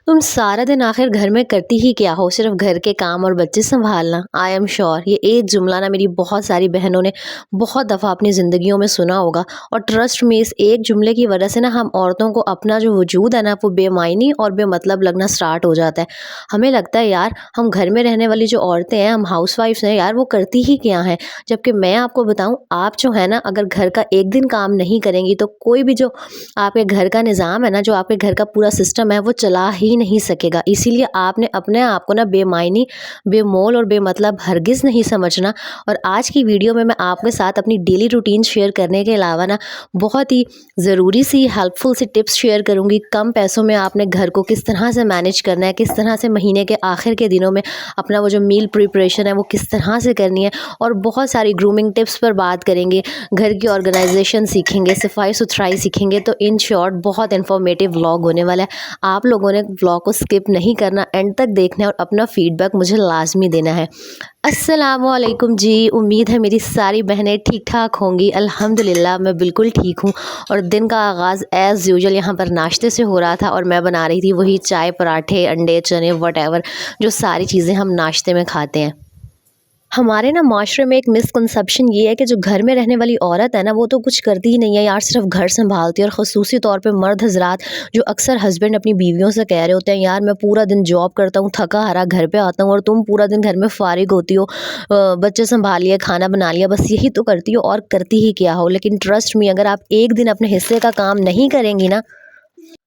तुम सारा दिन आखिर घर में करती ही क्या हो? सिर्फ घर के काम और बच्चे संभालना। आई एम श्योर ये एक जुमला ना मेरी बहुत सारी बहनों ने बहुत दफ़ा अपनी ज़िंदगियों में सुना होगा। और ट्रस्ट में इस एक जुमले की वजह से ना हम औरतों को अपना जो वजूद है ना वो बेमायनी और बेमतलब लगना स्टार्ट हो जाता है। हमें लगता है यार हम घर में रहने वाली जो औरतें हैं, हम हाउस वाइफ्स हैं यार, वो करती ही क्या हैं। जबकि मैं आपको बताऊं, आप जो है ना अगर घर का एक दिन काम नहीं करेंगी तो कोई भी जो आपके घर का निज़ाम है ना, जो आपके घर का पूरा सिस्टम है, वो चला ही नहीं सकेगा। इसीलिए आपने अपने आप को ना बेमायनी, बेमोल और बेमतलब हरगिज़ नहीं समझना। और आज की वीडियो में मैं आपके साथ अपनी डेली रूटीन शेयर करने के अलावा ना बहुत ही ज़रूरी सी हेल्पफुल सी टिप्स शेयर करूँगी। कम पैसों में आपने घर को किस तरह से मैनेज करना है, किस तरह से महीने के आखिर के दिनों में अपना वो जो मील प्रिपरेशन है वो किस तरह से करनी है, और बहुत सारी ग्रूमिंग टिप्स पर बात करेंगे। घर की ऑर्गेनाइजेशन सीखेंगे, सफाई सुथराई सीखेंगे। तो इन शॉर्ट बहुत इन्फॉर्मेटिव व्लॉग होने वाला है। आप लोगों ने व्लॉग को स्किप नहीं करना, एंड तक देखना है और अपना फीडबैक मुझे लाजमी देना है। अस्सलामुअलैकुम जी, उम्मीद है मेरी सारी बहनें ठीक ठाक होंगी। अल्हम्दुलिल्लाह मैं बिल्कुल ठीक हूँ। और दिन का आगाज़ एज़ यूजुअल यहाँ पर नाश्ते से हो रहा था, और मैं बना रही थी वही चाय, पराठे, अंडे, चने, वट जो सारी चीज़ें हम नाश्ते में खाते हैं। हमारे ना माशरे में एक मिसकंसेप्शन ये है कि जो घर में रहने वाली औरत है ना वो तो कुछ करती ही नहीं है यार, सिर्फ घर संभालती है। और ख़ुसूसी तौर पे मर्द हजरात जो अक्सर हस्बैंड अपनी बीवियों से कह रहे होते हैं, यार मैं पूरा दिन जॉब करता हूँ, थका हारा घर पे आता हूँ और तुम पूरा दिन घर में फारिग होती हो, बच्चे संभाल लिया, खाना बना लिया, बस यही तो करती हो और करती ही क्या हो। लेकिन ट्रस्ट मी, अगर आप एक दिन अपने हिस्से का काम नहीं करेंगी ना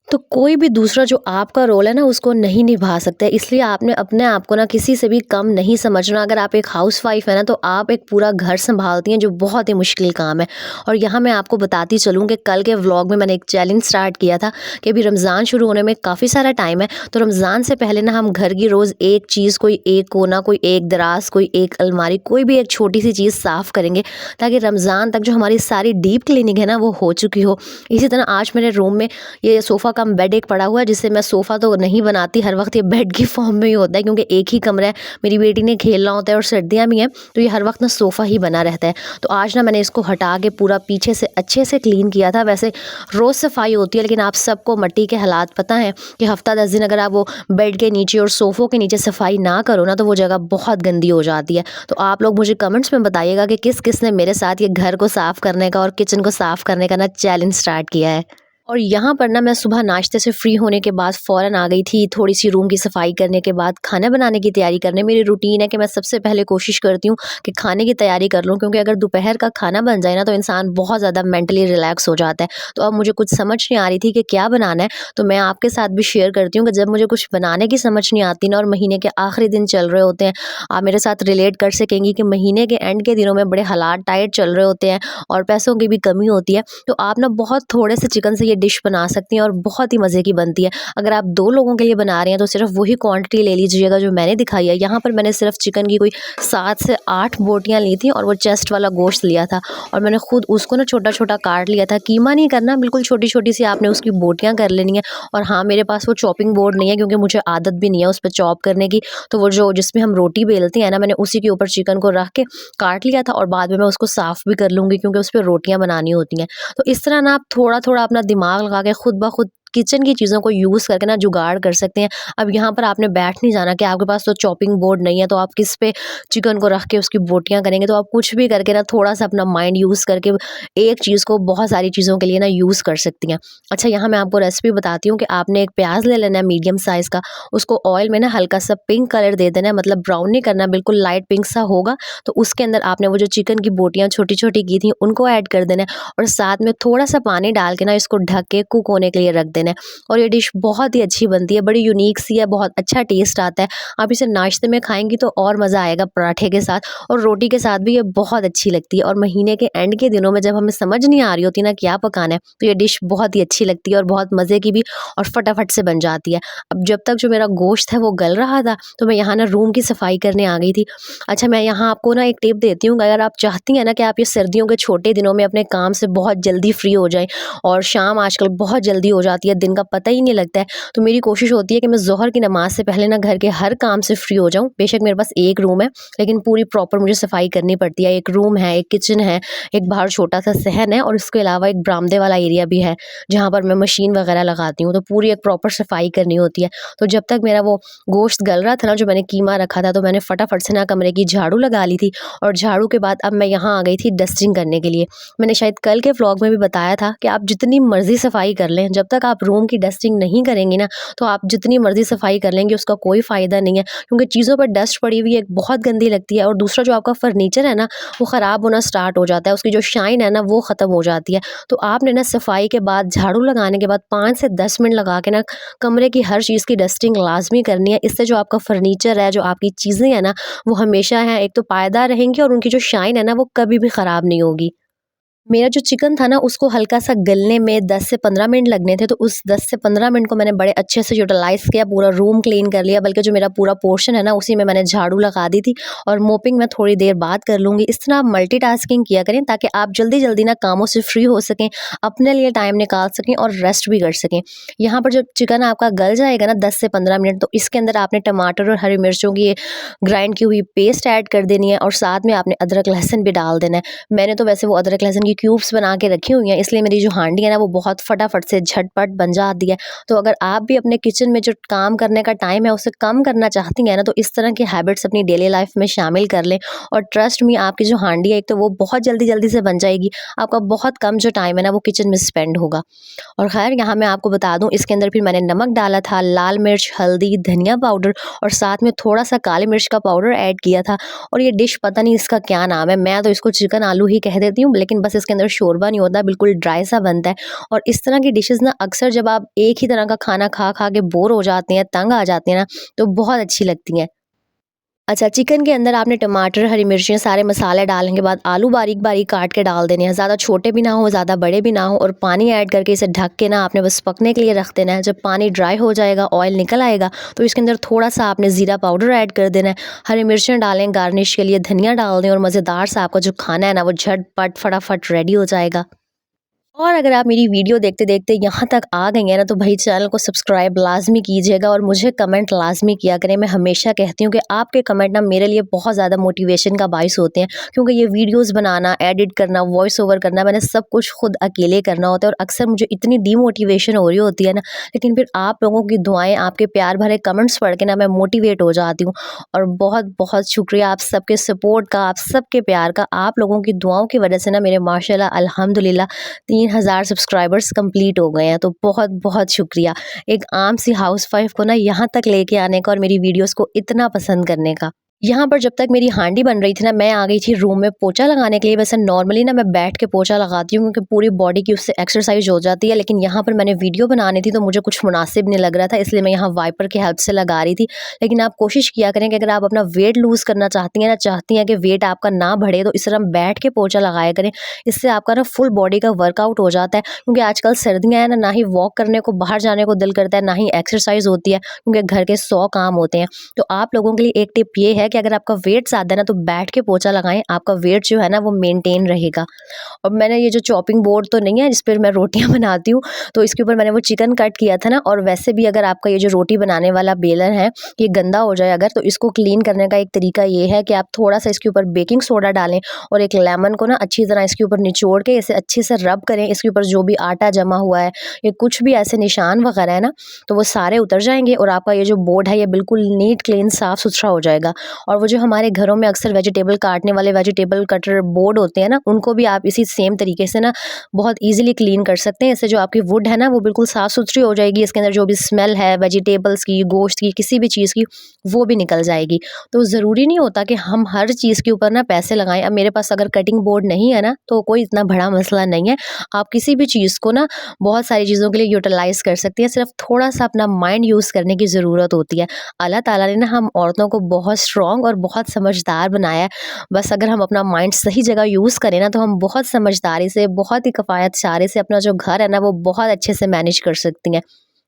तो कोई भी दूसरा जो आपका रोल है ना उसको नहीं निभा सकता है। इसलिए आपने अपने आप को ना किसी से भी कम नहीं समझना। अगर आप एक हाउसवाइफ है ना तो आप एक पूरा घर संभालती हैं, जो बहुत ही मुश्किल काम है। और यहाँ मैं आपको बताती चलूँ कि कल के व्लॉग में मैंने एक चैलेंज स्टार्ट किया था कि अभी रमज़ान शुरू होने में काफ़ी सारा टाइम है, तो रमज़ान से पहले ना हम घर की रोज़ एक चीज़, कोई एक कोना, कोई एक दराज, कोई एक अलमारी, कोई भी एक छोटी सी चीज़ साफ़ करेंगे, ताकि रमज़ान तक जो हमारी सारी डीप क्लीनिंग है ना वो हो चुकी हो। इसी तरह आज मेरे रूम में ये सोफ़ा कम बेड एक पड़ा हुआ है, जिससे मैं सोफ़ा तो नहीं बनाती हर वक्त, ये बेड की फॉर्म में ही होता है, क्योंकि एक ही कमरा है, मेरी बेटी ने खेलना होता है और सर्दियाँ भी हैं, तो ये हर वक्त ना सोफ़ा ही बना रहता है। तो आज ना मैंने इसको हटा के पूरा पीछे से अच्छे से क्लीन किया था। वैसे रोज़ सफाई होती है, लेकिन आप सबको मिट्टी के हालात पता है कि हफ्ता 10 दिन अगर आप वो बेड के नीचे और सोफ़ों के नीचे सफाई ना करो ना तो वो जगह बहुत गंदी हो जाती है। तो आप लोग मुझे कमेंट्स में बताइएगा कि किस किस ने मेरे साथ ये घर को साफ़ करने का और किचन को साफ़ करने का ना चैलेंज स्टार्ट किया है। और यहाँ पर ना मैं सुबह नाश्ते से फ्री होने के बाद फ़ौरन आ गई थी थोड़ी सी रूम की सफाई करने के बाद खाना बनाने की तैयारी करने। मेरी रूटीन है कि मैं सबसे पहले कोशिश करती हूँ कि खाने की तैयारी कर लूँ, क्योंकि अगर दोपहर का खाना बन जाए ना तो इंसान बहुत ज़्यादा मेंटली रिलैक्स हो जाता है। तो अब मुझे कुछ समझ नहीं आ रही थी कि क्या बनाना है, तो मैं आपके साथ भी शेयर करती हूँ कि जब मुझे कुछ बनाने की समझ नहीं आती ना और महीने के आखिरी दिन चल रहे होते हैं, आप मेरे साथ रिलेट कर सकेंगी कि महीने के एंड के दिनों में बड़े हालात टाइट चल रहे होते हैं और पैसों की भी कमी होती है, तो आप ना बहुत थोड़े से चिकन से ये डिश बना सकती हैं और बहुत ही मज़े की बनती है। अगर आप 2 लोगों के लिए बना रहे हैं तो सिर्फ वही क्वांटिटी ले लीजिएगा जो मैंने दिखाई है। यहाँ पर मैंने सिर्फ चिकन की कोई 7 से 8 बोटियाँ ली थी और वो चेस्ट वाला गोश्त लिया था, और मैंने खुद उसको ना छोटा-छोटा काट लिया था। कीमा नहीं करना, बिल्कुल छोटी-छोटी सी आपने उसकी बोटियाँ कर लेनी है। और हाँ, मेरे पास वो चॉपिंग बोर्ड नहीं है, क्योंकि मुझे आदत भी नहीं है उस पे चॉप करने की। तो वो जो जिसमें हम रोटी बेलते हैं ना, मैंने उसी के ऊपर चिकन को रख के काट लिया था, और बाद में मैं उसको साफ़ भी कर लूँगी क्योंकि उस पे रोटियाँ बनानी होती हैं। तो इस तरह ना आप थोड़ा-थोड़ा अपना दिमाग लगा के खुद ब खुद किचन की चीज़ों को यूज़ करके ना जुगाड़ कर सकते हैं। अब यहाँ पर आपने बैठ नहीं जाना कि आपके पास तो चॉपिंग बोर्ड नहीं है, तो आप किस पे चिकन को रख के उसकी बोटियाँ करेंगे। तो आप कुछ भी करके ना थोड़ा-सा अपना माइंड यूज़ करके एक चीज़ को बहुत सारी चीज़ों के लिए ना यूज़ कर सकती हैं। अच्छा, यहाँ मैं आपको रेसिपी बताती हूँ कि आपने एक प्याज़ ले लेना है मीडियम साइज़ का, उसको ऑयल में ना हल्का सा पिंक कलर दे देना है, मतलब ब्राउन नहीं करना, बिल्कुल लाइट पिंक सा होगा। तो उसके अंदर आपने वो जो चिकन की बोटियाँ छोटी-छोटी की थी उनको ऐड कर देना है, और साथ में थोड़ा-सा पानी डाल के ना इसको ढक के कुक होने के लिए रख देना है। और ये डिश बहुत ही अच्छी बनती है, बड़ी यूनिक सी है, बहुत अच्छा टेस्ट आता है। आप इसे नाश्ते में खाएँगी तो और मज़ा आएगा पराठे के साथ, और रोटी के साथ भी ये बहुत अच्छी लगती है। और महीने के एंड के दिनों में जब हमें समझ नहीं आ रही होती ना क्या पकाना है, तो ये डिश बहुत ही अच्छी लगती है और बहुत मज़े की भी, और फटाफट से बन जाती है। अब जब तक जो मेरा गोश्त है वो गल रहा था, तो मैं यहाँ ना रूम की सफाई करने आ गई थी। अच्छा, मैं यहाँ आपको ना एक टिप देती हूँ, अगर आप चाहती हैं ना कि आप ये सर्दियों के छोटे दिनों में अपने काम से बहुत जल्दी फ्री हो जाएँ, और शाम आजकल बहुत जल्दी हो जाती है, दिन का पता ही नहीं लगता है। तो मेरी कोशिश होती है कि मैं ज़ोहर की नमाज़ से पहले ना घर के हर काम से फ्री हो जाऊँ। बेशक मेरे पास एक रूम है, लेकिन पूरी प्रॉपर मुझे सफाई करनी पड़ती है। एक रूम है, एक किचन है, एक बाहर छोटा-सा सहन है और उसके अलावा एक बरामदे वाला एरिया भी है, जहाँ पर मैं मशीन वगैरह लगाती हूँ। तो पूरी एक प्रॉपर सफाई करनी होती है। तो जब तक मेरा वो गोश्त गल रहा था ना, जो मैंने कीमा रखा था, तो मैंने फटाफट से ना कमरे की झाड़ू लगा ली थी और झाड़ू के बाद अब मैं यहाँ आ गई थी डस्टिंग करने के लिए। मैंने शायद कल के व्लॉग में भी बताया था कि आप जितनी मर्ज़ी सफाई कर लें, जब तक आप रूम की डस्टिंग नहीं करेंगी ना, तो आप जितनी मर्ज़ी सफाई कर लेंगे उसका कोई फ़ायदा नहीं है, क्योंकि चीज़ों पर डस्ट पड़ी हुई है, एक बहुत गंदी लगती है और दूसरा जो आपका फर्नीचर है ना, वो ख़राब होना स्टार्ट हो जाता है, उसकी जो शाइन है ना वो ख़त्म हो जाती है। तो आपने ना सफाई के बाद, झाड़ू लगाने के बाद 5 से 10 मिनट लगा के ना कमरे की हर चीज़ की डस्टिंग लाज़मी करनी है। इससे जो आपका फर्नीचर है, जो आपकी चीज़ें हैं ना, वो हमेशा हैं एक तो पायदार रहेंगी और उनकी जो शाइन है ना वो कभी भी ख़राब नहीं होगी। मेरा जो चिकन था ना उसको हल्का-सा गलने में 10 से 15 मिनट लगने थे, तो उस 10 से 15 मिनट को मैंने बड़े अच्छे से यूटिलाइज़ किया, पूरा रूम क्लीन कर लिया, बल्कि जो मेरा पूरा पोर्शन है ना उसी में मैंने झाड़ू लगा दी थी और मोपिंग मैं थोड़ी देर बाद कर लूँगी। इस तरह आप मल्टीटास्किंग किया करें ताकि आप जल्दी-जल्दी ना कामों से फ्री हो सकें, अपने लिए टाइम निकाल सकें और रेस्ट भी कर सकें। यहाँ पर जब चिकन आपका गल जाएगा ना 10 से 15 मिनट, तो इसके अंदर आपने टमाटर और हरी मिर्चों की ग्राइंड की हुई पेस्ट ऐड कर देनी है और साथ में आपने अदरक लहसुन भी डाल देना है। मैंने तो वैसे वो अदरक लहसुन की क्यूब्स बना के रखी हुई हैं, इसलिए मेरी जो हांडी है ना वो बहुत फटाफट से झटपट बन जाती है। तो अगर आप भी अपने किचन में जो काम करने का टाइम है उसे कम करना चाहती हैं ना, तो इस तरह की हैबिट्स अपनी डेली लाइफ में शामिल कर लें और ट्रस्ट मी, आपकी जो हांडी है एक तो वो बहुत जल्दी-जल्दी से बन जाएगी, आपका बहुत कम जो टाइम है ना वो किचन में स्पेंड होगा। और ख़ैर यहाँ मैं आपको बता दूँ, इसके अंदर फिर मैंने नमक डाला था, लाल मिर्च, हल्दी, धनिया पाउडर और साथ में थोड़ा-सा काली मिर्च का पाउडर ऐड किया था। और ये डिश पता नहीं इसका क्या नाम है, मैं तो इसको चिकन आलू ही कह देती हूँ, लेकिन बस इसके अंदर शोरबा नहीं होता, बिल्कुल ड्राई सा बनता है। और इस तरह की डिशेज़ ना अक्सर जब आप एक ही तरह का खाना खा-खा के बोर हो जाते हैं, तंग आ जाते हैं ना, तो बहुत अच्छी लगती हैं। अच्छा, चिकन के अंदर आपने टमाटर, हरी मिर्चियाँ, सारे मसाले डालने के बाद आलू बारीक-बारीक काट के डाल देने हैं। ज़्यादा छोटे भी ना हो, ज़्यादा बड़े भी ना हो, और पानी ऐड करके इसे ढक के ना आपने बस पकने के लिए रख देना है। जब पानी ड्राई हो जाएगा, ऑयल निकल आएगा, तो इसके अंदर थोड़ा-सा आपने ज़ीरा पाउडर ऐड कर देना है। हरी मिर्चियाँ डालें गार्निश के लिए, धनिया डाल दें और मज़ेदार सा आपका जो खाना है ना, वो झटपट फटाफट रेडी हो जाएगा। और अगर आप मेरी वीडियो देखते-देखते यहाँ तक आ गई हैं ना, तो भाई चैनल को सब्सक्राइब लाज़मी कीजिएगा और मुझे कमेंट लाज़मी किया करें। मैं हमेशा कहती हूँ कि आपके कमेंट ना मेरे लिए बहुत ज़्यादा मोटिवेशन का बाइस होते हैं, क्योंकि ये वीडियोज़ बनाना, एडिट करना, वॉइस ओवर करना, मैंने सब कुछ खुद अकेले करना होता है और अक्सर मुझे इतनी डीमोटिवेशन हो रही होती है ना, लेकिन फिर आप लोगों की दुआएँ, आपके प्यार भरे कमेंट्स पढ़ के ना मैं मोटिवेट हो जाती हूँ। और बहुत-बहुत शुक्रिया आप सबके सपोर्ट का, आप सबके प्यार का। आप लोगों की दुआओं की वजह से ना मेरे माशाल्लाह अल्हम्दुलिल्लाह 3000 सब्सक्राइबर्स कंप्लीट हो गए हैं, तो बहुत-बहुत शुक्रिया एक आम सी हाउसवाइफ को ना यहाँ तक लेके आने का और मेरी वीडियोस को इतना पसंद करने का। यहाँ पर जब तक मेरी हांडी बन रही थी ना, मैं आ गई थी रूम में पोछा लगाने के लिए। वैसे नॉर्मली ना मैं बैठ के पोछा लगाती हूँ, क्योंकि पूरी बॉडी की उससे एक्सरसाइज हो जाती है, लेकिन यहाँ पर मैंने वीडियो बनानी थी तो मुझे कुछ मुनासिब नहीं लग रहा था, इसलिए मैं यहाँ वाइपर की हेल्प से लगा रही थी। लेकिन आप कोशिश किया करें कि अगर आप अपना वेट लूज़ करना चाहती हैं ना, चाहती हैं कि वेट आपका ना बढ़े, तो इस तरह बैठ के पोछा लगाया करें। इससे आपका ना फुल बॉडी का वर्कआउट हो जाता है, क्योंकि आजकल सर्दियाँ हैं ना ही वॉक करने को, बाहर जाने को दिल करता है, ना ही एक्सरसाइज होती है, क्योंकि घर के 100 काम होते हैं। तो आप लोगों के लिए एक टिप ये है कि अगर आपका वेट ज़्यादा है ना, तो बैठ के पोछा लगाएं, आपका वेट जो है ना वो मेंटेन रहेगा। और मैंने ये जो चॉपिंग बोर्ड तो नहीं है जिस पर मैं रोटियां बनाती हूँ, तो इसके ऊपर मैंने वो चिकन कट किया था ना। और वैसे भी अगर आपका ये जो रोटी बनाने वाला बेलन है ये गंदा हो जाए अगर, तो इसको क्लीन करने का एक तरीका ये है कि आप थोड़ा सा इसके ऊपर बेकिंग सोडा डालें और एक लेमन को ना अच्छी तरह इसके ऊपर निचोड़ के इसे अच्छे से रब करें। इसके ऊपर जो भी आटा जमा हुआ है या कुछ भी ऐसे निशान वगैरह है ना, तो वो सारे उतर जाएंगे और आपका ये जो बोर्ड है ये बिल्कुल नीट क्लीन साफ सुथरा हो जाएगा। और वो जो हमारे घरों में अक्सर वेजिटेबल काटने वाले वेजिटेबल कटर बोर्ड होते हैं ना, उनको भी आप इसी सेम तरीके से ना बहुत ईजिली क्लीन कर सकते हैं। इससे जो आपकी वुड है ना वो बिल्कुल साफ़ सुथरी हो जाएगी, इसके अंदर जो भी स्मेल है वेजिटेबल्स की, गोश्त की, किसी भी चीज़ की, वो भी निकल जाएगी। तो ज़रूरी नहीं होता कि हम हर चीज़ के ऊपर ना पैसे लगाएं। अब मेरे पास अगर कटिंग बोर्ड नहीं है ना, तो कोई इतना बड़ा मसला नहीं है, आप किसी भी चीज़ को ना बहुत सारी चीज़ों के लिए यूटिलाइज़ कर सकती हैं। सिर्फ थोड़ा सा अपना माइंड यूज़ करने की ज़रूरत होती है। अल्लाह ताला ने ना हम औरतों को बहुत स्ट्रॉन्ग और बहुत समझदार बनाया है। बस अगर हम अपना माइंड सही जगह यूज़ करें ना, तो हम बहुत समझदारी से, बहुत ही किफ़ायत चारे से अपना जो घर है ना वो बहुत अच्छे से मैनेज कर सकती हैं।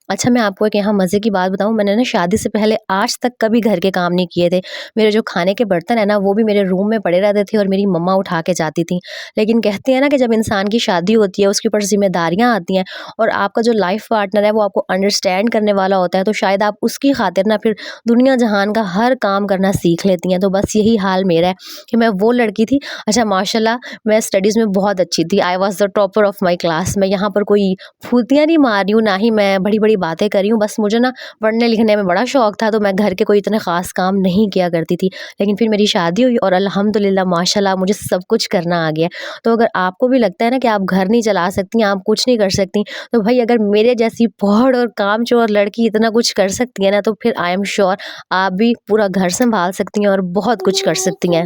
अच्छा, मैं आपको एक यहाँ मज़े की बात बताऊँ, मैंने ना शादी से पहले आज तक कभी घर के काम नहीं किए थे। मेरे जो खाने के बर्तन हैं ना, वो भी मेरे रूम में पड़े रहते थे और मेरी मम्मा उठा के जाती थीं। लेकिन कहते हैं ना कि जब इंसान की शादी होती है, उसके ऊपर ज़िम्मेदारियाँ आती हैं और आपका जो लाइफ़ पार्टनर है, वो आपको अंडरस्टैंड करने वाला होता है, तो शायद आप उसकी खातिर ना फिर दुनिया जहान का हर काम करना सीख लेती हैं। तो बस यही हाल मेरा है कि मैं वो लड़की थी। अच्छा, माशाल्लाह मैं स्टडीज़ में बहुत अच्छी थी। I was the topper of my class. मैं यहाँ पर कोई फुर्तियाँ नहीं मार रही हूँ, ना ही मैं बड़ी-बड़ी बातें कर रही हूँ। बस मुझे ना पढ़ने-लिखने में बड़ा शौक था, तो मैं घर के कोई इतने ख़ास काम नहीं किया करती थी। लेकिन फिर मेरी शादी हुई और अल्हम्दुलिल्लाह माशाल्लाह मुझे सब कुछ करना आ गया। तो अगर आपको भी लगता है ना कि आप घर नहीं चला सकती, आप कुछ नहीं कर सकती, तो भई अगर मेरे जैसी पढ़ और कामचोर लड़की इतना कुछ कर सकती है ना, तो फिर आई एम श्योर आप भी पूरा घर सँभाल सकती हैं और बहुत कुछ कर सकती हैं।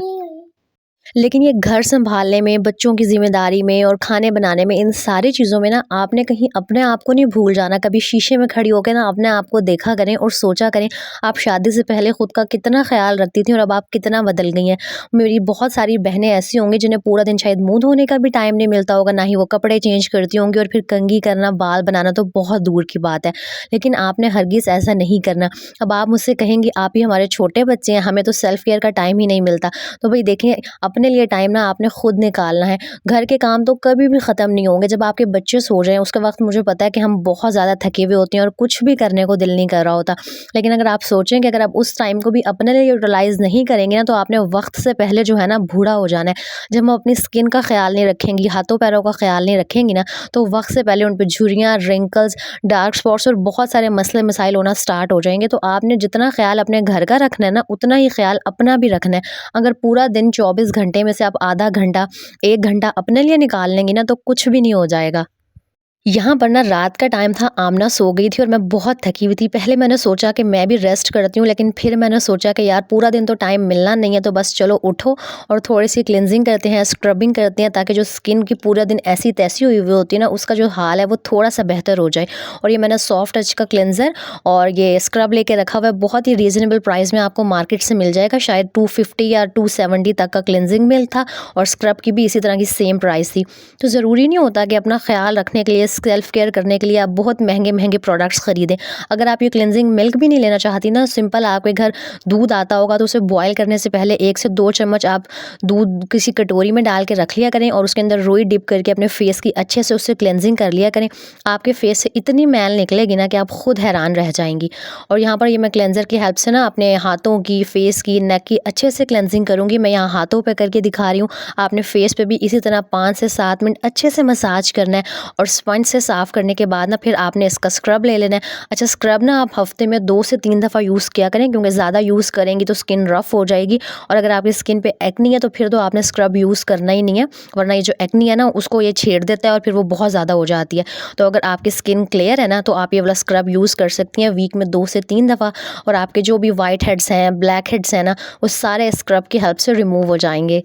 लेकिन ये घर सँभालने में, बच्चों की ज़िम्मेदारी में और खाने बनाने में, इन सारी चीज़ों में ना आपने कहीं अपने आप को नहीं भूल जाना। कभी शीशे में खड़ी होके ना अपने आप को देखा करें और सोचा करें, आप शादी से पहले खुद का कितना ख़्याल रखती थीं और अब आप कितना बदल गई हैं। मेरी बहुत सारी बहनें ऐसी होंगी जिन्हें पूरा दिन शायद मुँह धोने का भी टाइम नहीं मिलता होगा, ना ही वो कपड़े चेंज करती होंगी और फिर कंघी करना, बाल बनाना तो बहुत दूर की बात है। लेकिन आपने हरगिज़ ऐसा नहीं करना। अब आप मुझसे कहेंगी, आप ही हमारे छोटे बच्चे हैं, हमें तो सेल्फ केयर का टाइम ही नहीं मिलता। तो भई देखें, अपने लिए टाइम ना आपने खुद निकालना है। घर के काम तो कभी भी ख़त्म नहीं होंगे। जब आपके बच्चे सो जाएँ उसके वक़्त मुझे पता है कि हम बहुत ज़्यादा थके हुए होते हैं और कुछ भी करने को दिल नहीं कर रहा होता। लेकिन अगर आप सोचें कि अगर आप उस टाइम को भी अपने लिए यूटिलाइज़ नहीं करेंगे ना, तो आपने वक़्त से पहले जो है ना बूढ़ा हो जाना है। जब हम अपनी स्किन का ख़्याल नहीं रखेंगी, हाथों-पैरों का ख़्याल नहीं रखेंगी ना, तो वक़्त से पहले उन पे झुर्रियाँ, रिंकल्स, डार्क स्पॉट्स और बहुत सारे मसले-मसाइल होना स्टार्ट हो जाएँगे। तो आपने जितना ख़्याल अपने घर का रखना है ना, उतना ही ख़्याल अपना भी रखना है। अगर पूरा दिन 24 घंटे में से आप आधा घंटा, 1 घंटा अपने लिए निकाल लेंगी ना, तो कुछ भी नहीं हो जाएगा। यहाँ पर ना रात का टाइम था, आमना सो गई थी और मैं बहुत थकी हुई थी। पहले मैंने सोचा कि मैं भी रेस्ट करती हूँ, लेकिन फिर मैंने सोचा कि यार पूरा दिन तो टाइम मिलना नहीं है, तो बस चलो उठो और थोड़ी-सी क्लींजिंग करते हैं, स्क्रबिंग करते हैं, ताकि जो स्किन की पूरा दिन ऐसी-तैसी हुई हुई होती है ना, उसका जो हाल है वो थोड़ा-सा बेहतर हो जाए। और ये मैंने सॉफ्ट टच का क्लींजर और ये स्क्रब लेके रखा हुआ है, बहुत ही रीज़नेबल प्राइस में आपको मार्केट से मिल जाएगा। शायद 250 या 270 तक का क्लींजिंग मिल था और स्क्रब की भी इसी तरह की सेम प्राइस थी। तो ज़रूरी नहीं होता कि अपना ख़्याल रखने के लिए, सेल्फ केयर करने के लिए आप बहुत महँगे-महँगे प्रोडक्ट्स खरीदें। अगर आप ये क्लींजिंग मिल्क भी नहीं लेना चाहती ना, सिंपल आपके घर दूध आता होगा, तो उसे बॉयल करने से पहले 1 से 2 चम्मच आप दूध किसी कटोरी में डाल के रख लिया करें और उसके अंदर रुई डिप करके अपने फेस की अच्छे से उससे क्लींजिंग कर लिया करें। आपके फेस से इतनी मैल निकलेगी ना कि आप खुद हैरान रह जाएँगी। और यहाँ पर ये मैं क्लेंज़र की हेल्प से ना अपने हाथों की, फेस की, नेक की अच्छे से क्लेंजिंग करूँगी। मैं यहाँ हाथों पे करके दिखा रही हूँ। आपने फेस पे भी इसी तरह 5 से 7 मिनट अच्छे से मसाज करना है और स्पंज से साफ़ करने के बाद ना फिर आपने इसका स्क्रब ले लेना है। अच्छा, स्क्रब ना आप हफ़्ते में 2 से 3 दफ़ा यूज़ किया करें, क्योंकि ज़्यादा यूज़ करेंगी तो स्किन रफ़ हो जाएगी और अगर आपकी स्किन पे एक्नी है तो फिर तो आपने स्क्रब यूज़ करना ही नहीं है, वरना ये जो एक्नी है ना उसको ये छेड़ देता है और फिर वो बहुत ज़्यादा हो जाती है। तो अगर आपकी स्किन क्लियर है ना, तो आप ये वाला स्क्रब यूज़ कर सकती हैं वीक में 2 से 3 दफ़ा और आपके जो भी व्हाइट हेड्स हैं, ब्लैक हेड्स हैं ना, वो सारे स्क्रब की हेल्प से रिमूव हो जाएँगे।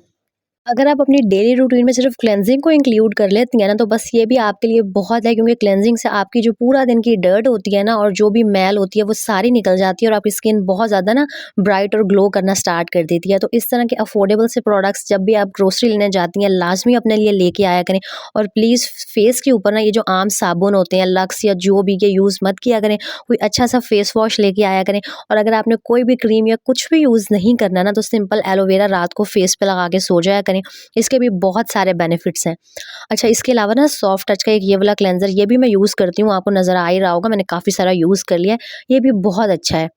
अगर आप अपनी डेली रूटीन में सिर्फ क्लेंजिंग को इंक्लूड कर लेती हैं ना, तो बस ये भी आपके लिए बहुत है, क्योंकि क्लेंजिंग से आपकी जो पूरा दिन की डर्ट होती है ना और जो भी मैल होती है वो सारी निकल जाती है और आपकी स्किन बहुत ज़्यादा ना ब्राइट और ग्लो करना स्टार्ट कर देती है। तो इस तरह के अफोर्डेबल से प्रोडक्ट्स जब भी आप ग्रोसरी लेने जाती हैं, लाजमी अपने लिए लेके आया करें। और प्लीज़ फेस के ऊपर ना ये जो आम साबुन होते हैं, लक्स या जो भी, ये यूज़ मत किया करें। कोई अच्छा सा फेस वॉश लेके आया करें। और अगर आपने कोई भी क्रीम या कुछ भी यूज़ नहीं करना ना, तो सिंपल एलोवेरा रात को फेस पे लगा के सो जाया करें। इसके भी बहुत सारे बेनिफिट्स हैं। अच्छा, इसके अलावा ना सॉफ्ट टच का एक ये वाला क्लेंज़र, ये भी मैं यूज़ करती हूँ, आपको नज़र आ ही रहा होगा, मैंने काफ़ी सारा यूज़ कर लिया है। ये भी बहुत अच्छा है।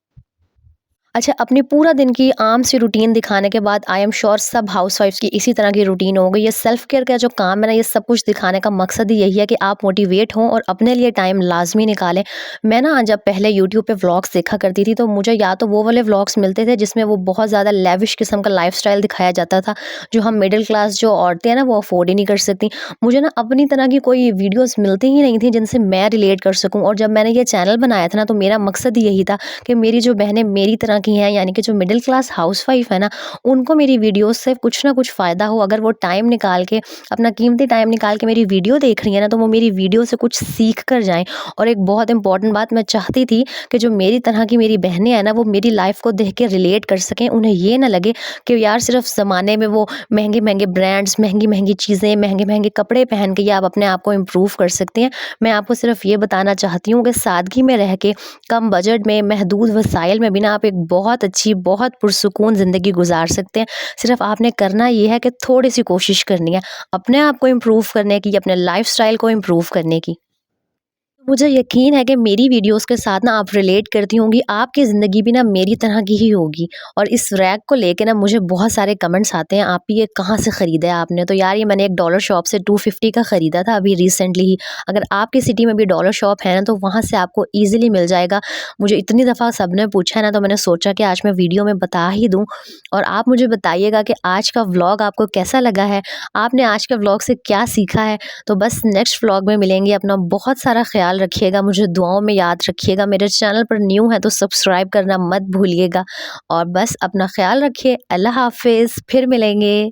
अच्छा, अपनी पूरा दिन की आम सी रूटीन दिखाने के बाद आई एम श्योर सब हाउसवाइफ्स की इसी तरह की रूटीन होगी। ये सेल्फ केयर का जो काम है ना, ये सब कुछ दिखाने का मकसद ही यही है कि आप मोटिवेट हों और अपने लिए टाइम लाज़मी निकालें। मैं ना जब पहले यूट्यूब पे व्लॉग्स देखा करती थी, तो मुझे या तो वो वाले व्लॉग्स मिलते थे जिसमें वो बहुत ज़्यादा लेविश किस्म का लाइफ़स्टाइल दिखाया जाता था, जो हम मिडिल क्लास जो औरतें हैं ना, वो अफ़ोर्ड ही नहीं कर सकती। मुझे ना अपनी तरह की कोई वीडियोज़ मिलती ही नहीं थी जिनसे मैं रिलेट कर सकूँ। और जब मैंने ये चैनल बनाया था ना, तो मेरा मकसद ही यही था कि मेरी जो बहनें मेरी तरह तरह की हैं, यानी कि जो मिडिल क्लास हाउसवाइफ है ना, उनको मेरी वीडियोस से कुछ ना कुछ फ़ायदा हो। अगर वो टाइम निकाल के, अपना कीमती टाइम निकाल के मेरी वीडियो देख रही है ना, तो वो मेरी वीडियो से कुछ सीख कर जाएँ। और एक बहुत इंपॉर्टेंट बात मैं चाहती थी कि जो मेरी तरह की मेरी बहनें हैं ना, वो मेरी लाइफ़ को देख के रिलेट कर सकें। उन्हें ये ना लगे कि यार सिर्फ़ ज़माने में वो महँगे-महँगे ब्रांड्स, महँगी-महँगी चीज़ें, महँगे-महँगे कपड़े पहन के ही आप अपने आप को इम्प्रूव कर सकते हैं। मैं आपको सिर्फ़ ये बताना चाहती हूँ कि सादगी में रह के, कम बजट में, महदूद वसाइल में भी ना आप एक बहुत अच्छी, बहुत पुरसुकून ज़िंदगी गुज़ार सकते हैं। सिर्फ़ आपने करना ये है कि थोड़ी-सी कोशिश करनी है, अपने आप को इम्प्रूव करने की, अपने लाइफ़स्टाइल को इम्प्रूव करने की। मुझे यकीन है कि मेरी वीडियोस के साथ ना आप रिलेट करती होंगी, आपकी ज़िंदगी भी ना मेरी तरह की ही होगी। और इस रैक को लेके ना मुझे बहुत सारे कमेंट्स आते हैं, आप ये कहाँ से ख़रीदा है आपने? तो यार ये मैंने एक डॉलर शॉप से 250 का ख़रीदा था अभी रिसेंटली ही। अगर आपकी सिटी में भी डॉलर शॉप है ना, तो वहाँ से आपको ईज़िली मिल जाएगा। मुझे इतनी दफ़ा सबने पूछा है ना, तो मैंने सोचा कि आज मैं वीडियो में बता ही दूँ। और आप मुझे बताइएगा कि आज का व्लॉग आपको कैसा लगा है? आपने आज के व्लॉग से क्या सीखा है? तो बस नेक्स्ट व्लॉग में मिलेंगे। अपना बहुत सारा ख्याल रखिएगा, मुझे दुआओं में याद रखिएगा। मेरे चैनल पर न्यू है तो सब्सक्राइब करना मत भूलिएगा। और बस अपना ख्याल रखिए। अल्लाह हाफ़िज़, फिर मिलेंगे।